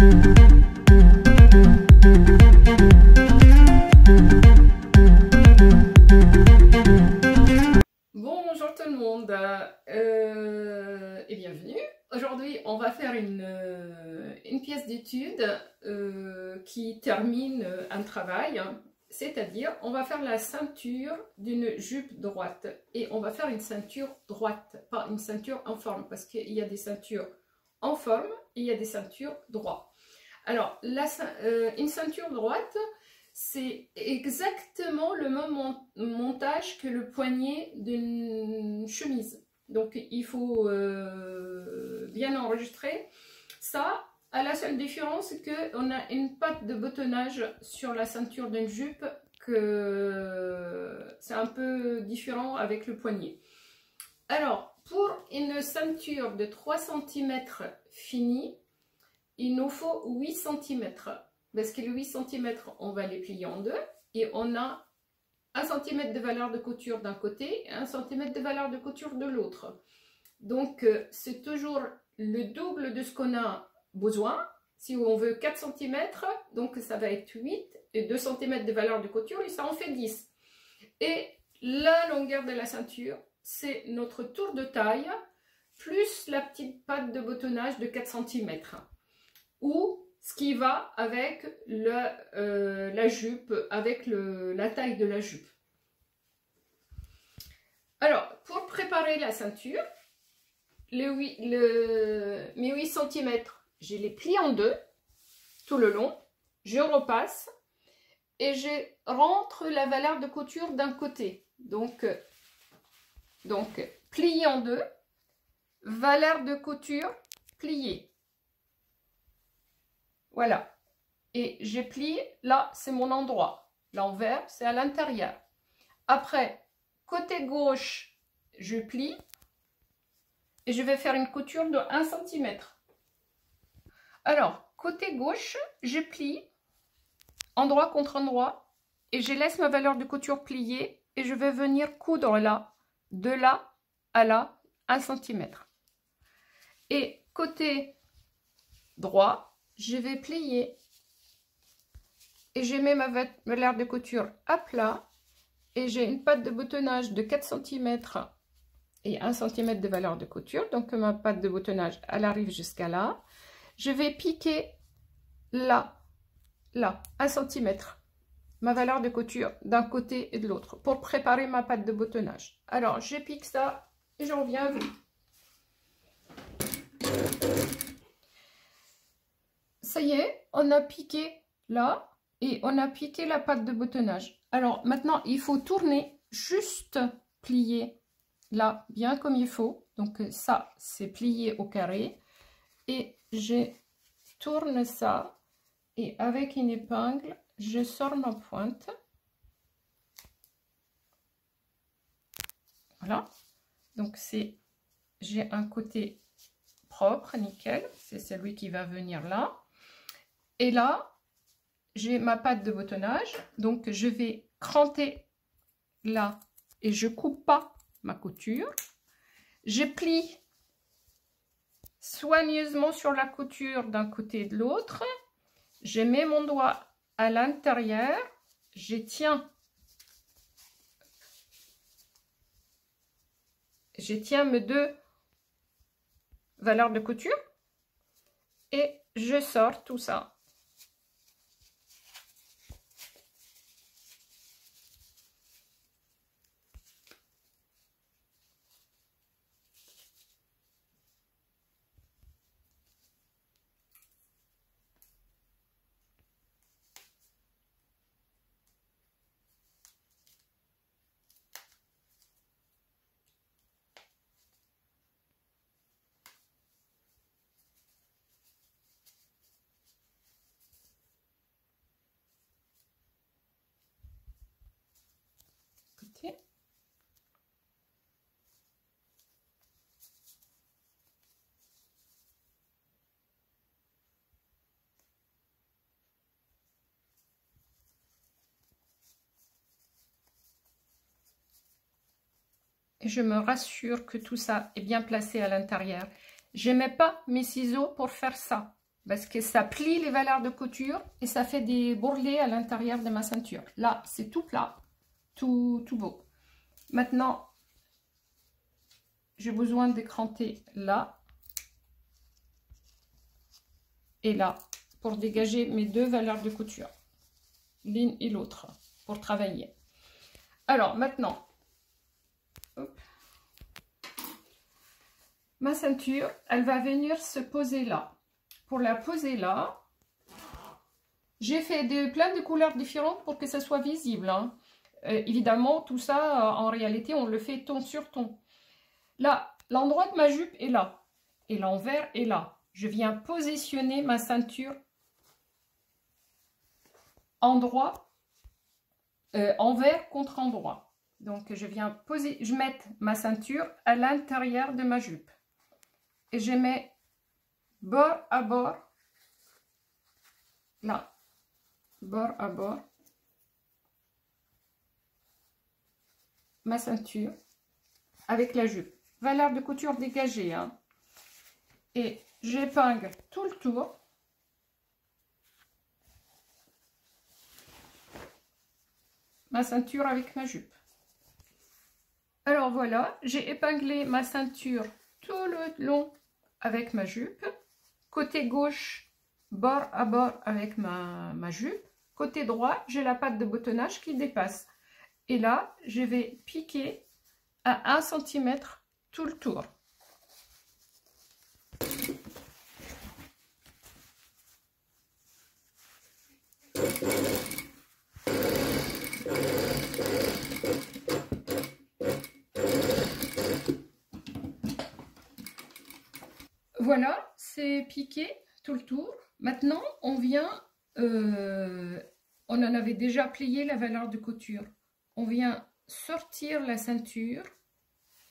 Bonjour tout le monde et bienvenue. Aujourd'hui, on va faire une pièce d'étude qui termine un travail, c'est-à-dire on va faire la ceinture d'une jupe droite et on va faire une ceinture droite, pas une ceinture en forme, parce qu'il y a des ceintures en forme et il y a des ceintures droites. Alors, une ceinture droite, c'est exactement le même montage que le poignet d'une chemise. Donc, il faut bien enregistrer ça. À la seule différence, c'est qu'on a une patte de bottonnage sur la ceinture d'une jupe, que c'est un peu différent avec le poignet. Alors, pour une ceinture de 3 cm finie, il nous faut 8 cm. Parce que les 8 cm, on va les plier en deux. Et on a 1 cm de valeur de couture d'un côté et 1 cm de valeur de couture de l'autre. Donc, c'est toujours le double de ce qu'on a besoin. Si on veut 4 cm, donc ça va être 8 et 2 cm de valeur de couture et ça en fait 10. Et la longueur de la ceinture, c'est notre tour de taille plus la petite patte de bottonnage de 4 cm. Ou ce qui va avec la jupe, avec la taille de la jupe. Alors, pour préparer la ceinture, mes 8 cm, je les plie en deux, tout le long, je repasse, et je rentre la valeur de couture d'un côté. Donc, plié en deux, valeur de couture pliée. Voilà, et j'ai plié, là c'est mon endroit, l'envers c'est à l'intérieur. Après, côté gauche, je plie et je vais faire une couture de 1 cm. Alors, côté gauche, je plie, endroit contre endroit, et je laisse ma valeur de couture pliée et je vais venir coudre là, de là à là, 1 cm. Et côté droit, je vais plier et je mets ma valeur de couture à plat et j'ai une patte de bottonnage de 4 cm et 1 cm de valeur de couture. Donc ma patte de bottonnage, elle arrive jusqu'à là. Je vais piquer là, 1 cm, ma valeur de couture d'un côté et de l'autre pour préparer ma patte de bottonnage. Alors je pique ça et je reviens à vous. Ça y est, on a piqué là et on a piqué la patte de bottonnage. Alors maintenant, il faut tourner, juste plier là, bien comme il faut. Donc ça, c'est plié au carré. Et je tourne ça et avec une épingle, je sors ma pointe. Voilà. Donc j'ai un côté propre, nickel. C'est celui qui va venir là. Et là, j'ai ma patte de bottonnage, donc je vais cranter là et je coupe pas ma couture. Je plie soigneusement sur la couture d'un côté et de l'autre. Je mets mon doigt à l'intérieur, je tiens mes deux valeurs de couture et je sors tout ça. et je me rassure que tout ça est bien placé à l'intérieur. Je ne mets pas mes ciseaux pour faire ça. parce que ça plie les valeurs de couture et ça fait des bourrelets à l'intérieur de ma ceinture. Là, c'est tout plat, tout beau. Maintenant, j'ai besoin d'écranter là et là pour dégager mes deux valeurs de couture, l'une et l'autre, pour travailler. Alors maintenant, hop, ma ceinture, elle va venir se poser là. Pour la poser là, j'ai fait plein de couleurs différentes pour que ça soit visible, hein. Évidemment, tout ça, en réalité, on le fait ton sur ton. Là, l'endroit de ma jupe est là. Et l'envers est là. Je viens positionner ma ceinture endroit, envers contre endroit. Donc, je viens poser, je mets ma ceinture à l'intérieur de ma jupe. Et je mets bord à bord, là, bord à bord, ma ceinture avec la jupe. Valeur de couture dégagée, hein. Et j'épingle tout le tour. Ma ceinture avec ma jupe. Alors voilà, j'ai épinglé ma ceinture tout le long avec ma jupe. Côté gauche, bord à bord avec ma jupe. Côté droit, j'ai la patte de boutonnage qui dépasse. Et là, je vais piquer à 1 cm tout le tour. Voilà, c'est piqué tout le tour. Maintenant, on vient, on en avait déjà plié la valeur de couture. On vient sortir la ceinture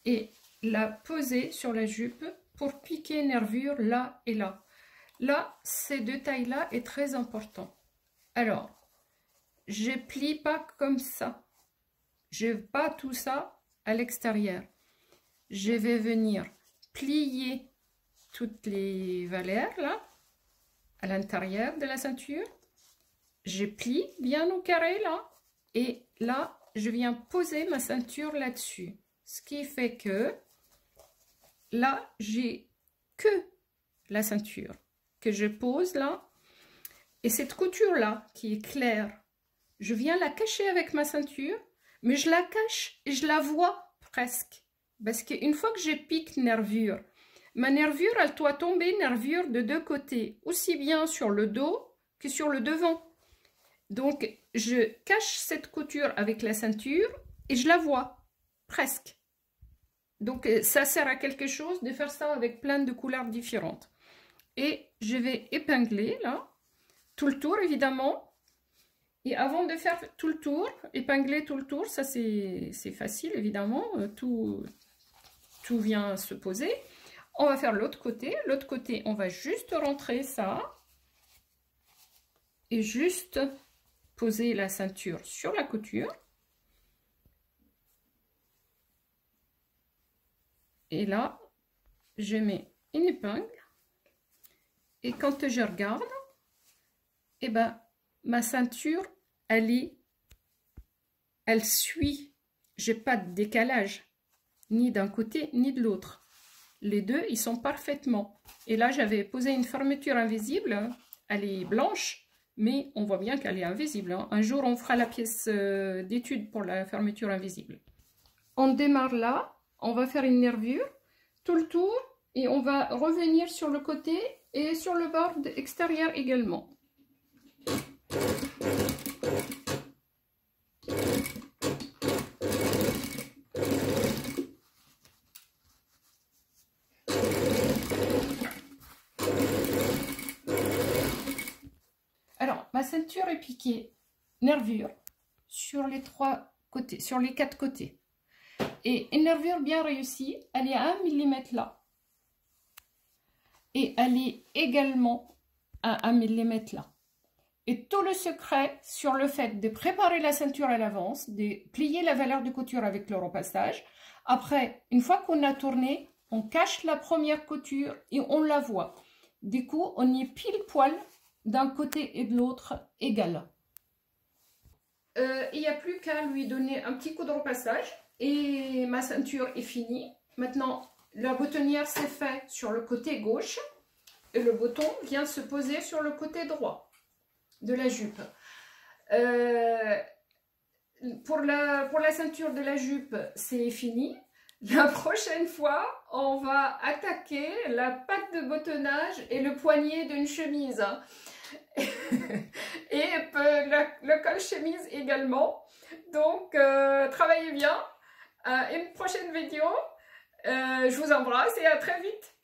et la poser sur la jupe pour piquer nervure là et là. Là, ces deux tailles-là est très important. Alors, je plie pas comme ça. Je n'ai pas tout ça à l'extérieur. Je vais venir plier toutes les valeurs là, à l'intérieur de la ceinture. Je plie bien au carré là. Et là, je viens poser ma ceinture là-dessus. Ce qui fait que là, j'ai que la ceinture que je pose là. Et cette couture-là, qui est claire, je viens la cacher avec ma ceinture, mais je la cache et je la vois presque. Parce qu'une fois que je pique nervure, ma nervure, elle doit tomber nervure de deux côtés, aussi bien sur le dos que sur le devant. Donc, je cache cette couture avec la ceinture et je la vois, presque. Donc, ça sert à quelque chose de faire ça avec plein de couleurs différentes. Et je vais épingler, là, tout le tour, évidemment. Et avant de faire tout le tour, épingler tout le tour, ça c'est facile, évidemment. Tout vient se poser. On va faire l'autre côté. L'autre côté, on va juste rentrer ça. Et juste poser la ceinture sur la couture. Et là, je mets une épingle. Et quand je regarde, eh ben, ma ceinture, elle suit. J'ai pas de décalage, ni d'un côté, ni de l'autre. Les deux, ils sont parfaitement. Et là, j'avais posé une fermeture invisible. Elle est blanche, mais on voit bien qu'elle est invisible. Un jour, on fera la pièce d'étude pour la fermeture invisible. On démarre là. On va faire une nervure tout le tour. Et on va revenir sur le côté et sur le bord extérieur également. Alors, ma ceinture est piquée nervure sur les trois côtés, sur les quatre côtés. Et une nervure bien réussie, elle est à 1 mm là. Et elle est également à 1 mm là. Et tout le secret sur le fait de préparer la ceinture à l'avance, de plier la valeur de couture avec le repassage. Après, une fois qu'on a tourné, on cache la première couture et on la voit. Du coup, on est pile poil d'un côté et de l'autre égal. Il n'y a plus qu'à lui donner un petit coup de repassage et ma ceinture est finie. Maintenant, la boutonnière s'est faite sur le côté gauche et le bouton vient se poser sur le côté droit de la jupe. Pour la ceinture de la jupe, c'est fini. La prochaine fois, on va attaquer la patte de bottonnage et le poignet d'une chemise. Et le col chemise également. Donc, travaillez bien. À une prochaine vidéo. Je vous embrasse et à très vite.